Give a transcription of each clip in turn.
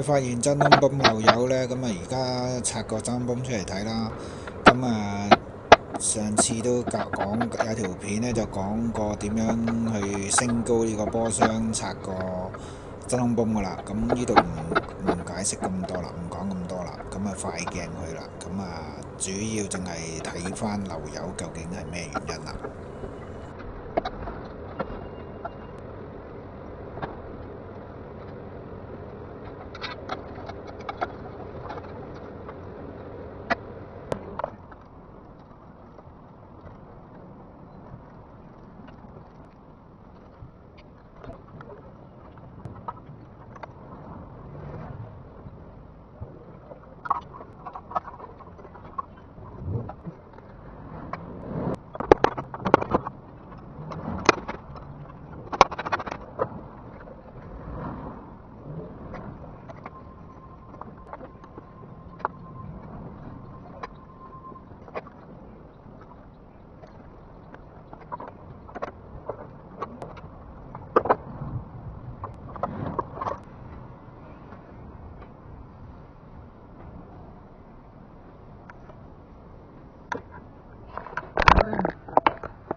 發現真空泵漏油呢，咁啊而家拆個真空泵出嚟睇啦。咁啊上次都講有條片呢，就講過點樣去升高呢個波箱拆個真空泵噶啦。咁呢度唔解釋咁多啦，唔講咁多啦。咁啊快鏡去啦。咁啊主要淨係睇翻漏油究竟係咩原因啦。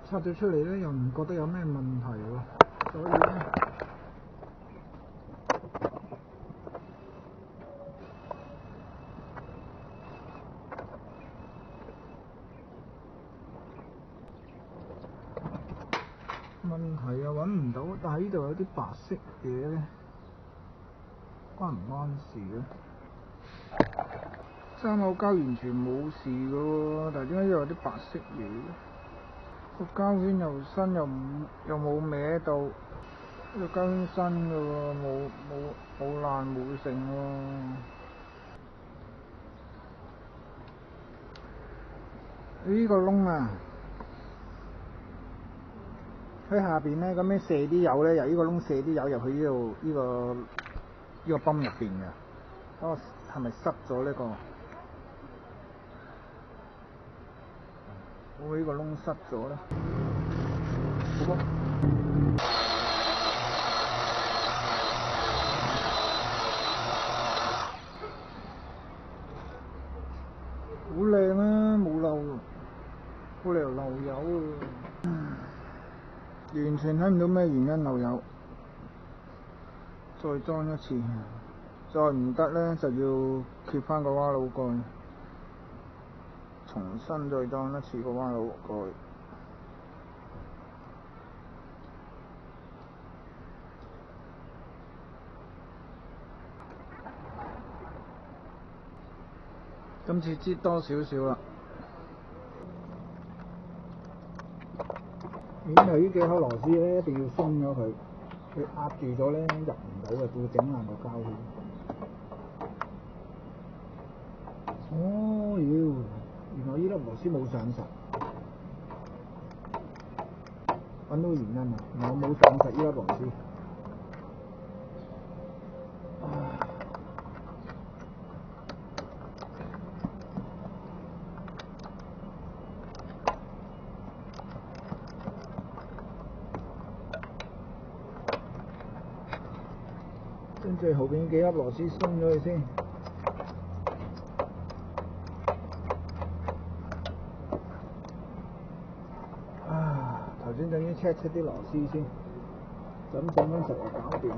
拆咗出嚟咧，又唔覺得有咩問題喎，所以咧問題又揾唔到，但係呢度有啲白色嘢咧，關唔關事咧？三口膠完全冇事㗎喎，但係點解又有啲白色嘢咧？個膠圈又新又冇歪到，呢個膠圈新㗎喎，冇爛冇剩喎。呢個窿啊，喺下邊咧，咁樣射啲油咧，由呢個窿射啲油入去呢度呢個泵入邊嘅。我係咪塞咗呢個？我呢個窿塞咗咧。好靚啊，冇漏，冇理由漏油啊！完全睇唔到咩原因漏油。再裝一次，再唔得咧就要揭翻個蛙佬蓋，重新再裝一次個蛙佬蓋。今次擠多少少啦。因為呢幾口螺絲咧，一定要鬆咗佢，佢壓住咗咧入唔到嘅，會整爛個膠圈。哦，原來呢粒螺絲冇上實，揾到原因啦！原來我冇上實呢粒螺絲。將最後邊幾粒螺絲鬆咗佢先。頭先等於 check 啲螺絲先，就咁整翻實就搞掂。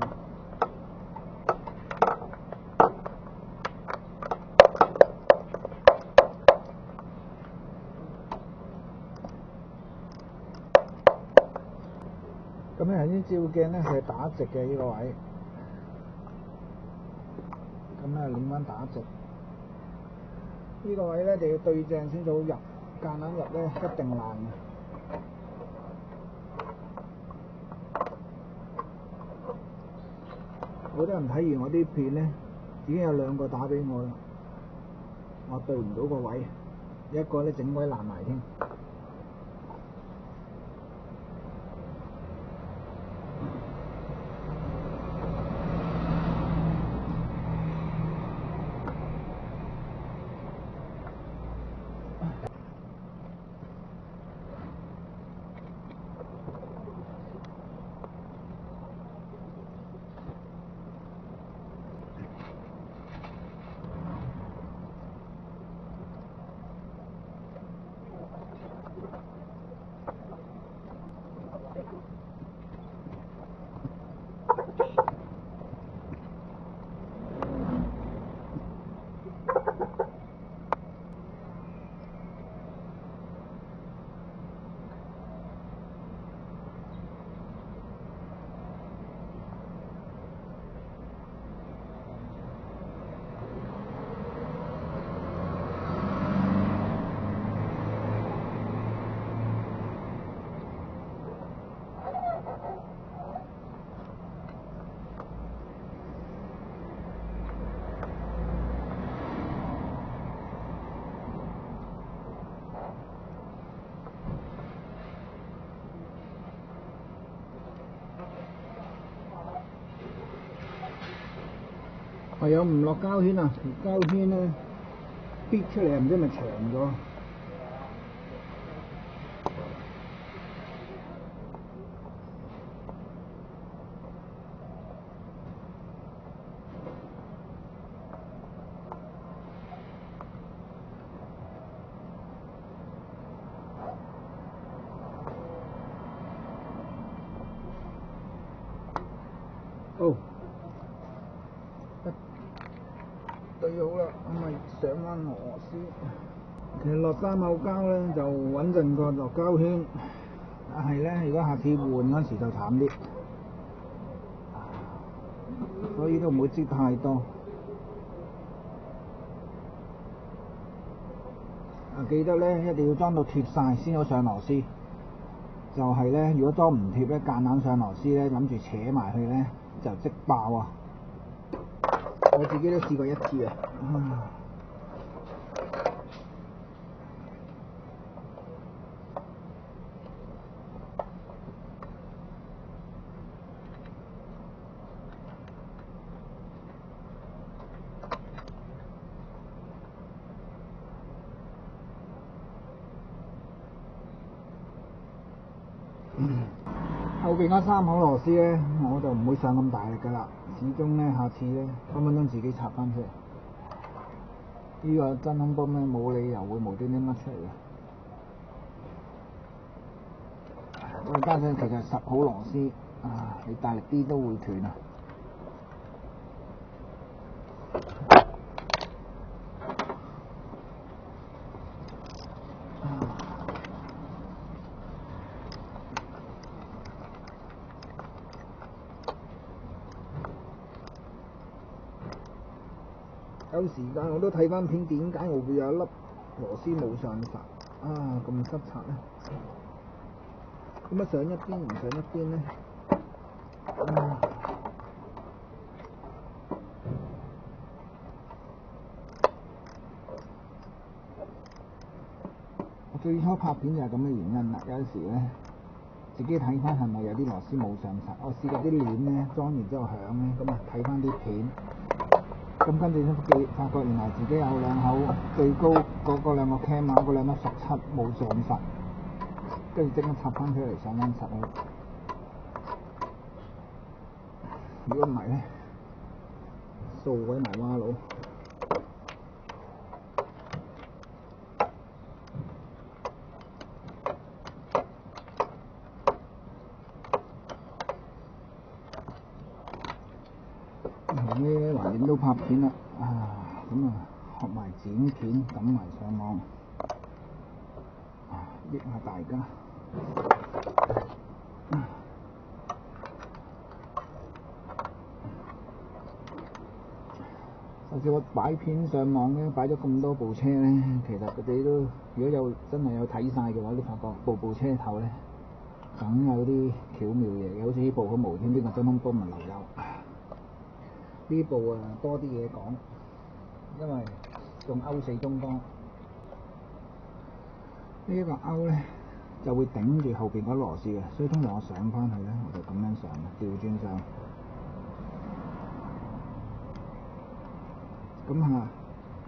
咁咧頭先照鏡咧係打直嘅呢個位，咁咧擰翻打直。呢個位咧就要對正先好入，夾硬入咧一定爛嘅。好多人睇完我啲片咧，已經有2個打俾我啦，我對唔到個位，一個咧整鬼爛埋添。唯有唔落膠圈啊，條膠圈咧逼出嚟唔知係咪長咗。好，對好啦，咁咪上翻螺絲。其實落3口膠咧就穩陣過落膠圈，但係咧如果下次換嗰時就慘啲，所以都唔會擠太多。記得咧一定要裝到貼晒先好上螺絲。就係咧，如果裝唔貼咧，夾硬上螺絲咧，諗住扯埋去咧，就即爆啊！我自己都試過一次啊。後邊嗰3口螺絲咧，我就唔會上咁大力噶啦，始終咧下次咧分分鐘自己插翻出嚟。呢個真空泵咧冇理由會無端端甩出嚟嘅。再加上其實10口螺絲啊，你大力啲都會斷啊。有時間我都睇翻片，點解我會有一粒螺絲冇上實啊？咁濕擦咧，咁上一邊唔上一邊咧？我最初拍片就係咁嘅原因啦。有時咧，自己睇翻係咪有啲螺絲冇上實？我試過啲鏈咧裝完之後響咧，咁啊睇翻啲片。咁跟住先發覺原來自己有2口最高嗰兩個 cam 啊，嗰兩粒17冇上實，跟住即刻插翻出嚟上翻實去。如果唔係咧，掃鬼埋蛙佬。後尾咧橫掂都拍片啦，咁啊學埋剪片抌埋上網，益下大家。就算我擺片上網咧，擺咗咁多部車咧，其實佢哋都如果真係有睇晒嘅話，你發覺部車頭咧，梗有啲巧妙嘢嘅，好似呢部咁無端端個真空泵咪漏油。呢部多啲嘢講，因為仲勾死中方。呢一個勾咧就會頂住後邊嗰螺絲嘅，所以通常我上翻去咧，我就咁樣上，調轉上。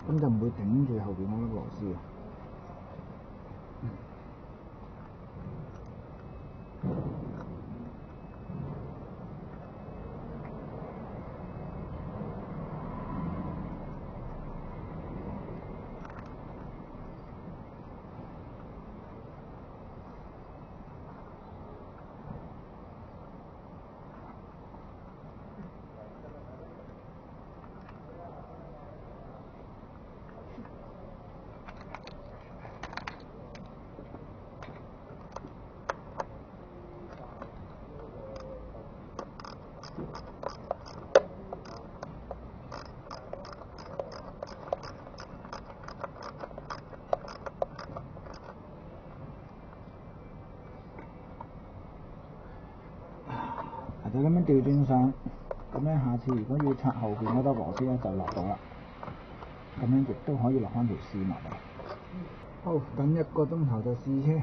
咁就唔會頂住後邊嗰粒螺絲。就咁樣調轉上，咁咧下次如果要拆後邊嗰多螺絲咧，就落到啦。咁樣亦都可以落翻條線落嚟。好，等1個鐘頭就試車。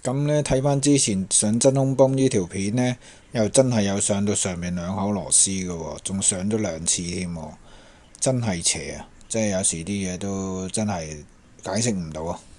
咁呢，睇翻之前上真空泵呢條片呢，又真係有上到上面兩口螺絲嘅喎，仲上咗2次添喎，真係邪啊！即係有時啲嘢都真係解釋唔到啊〜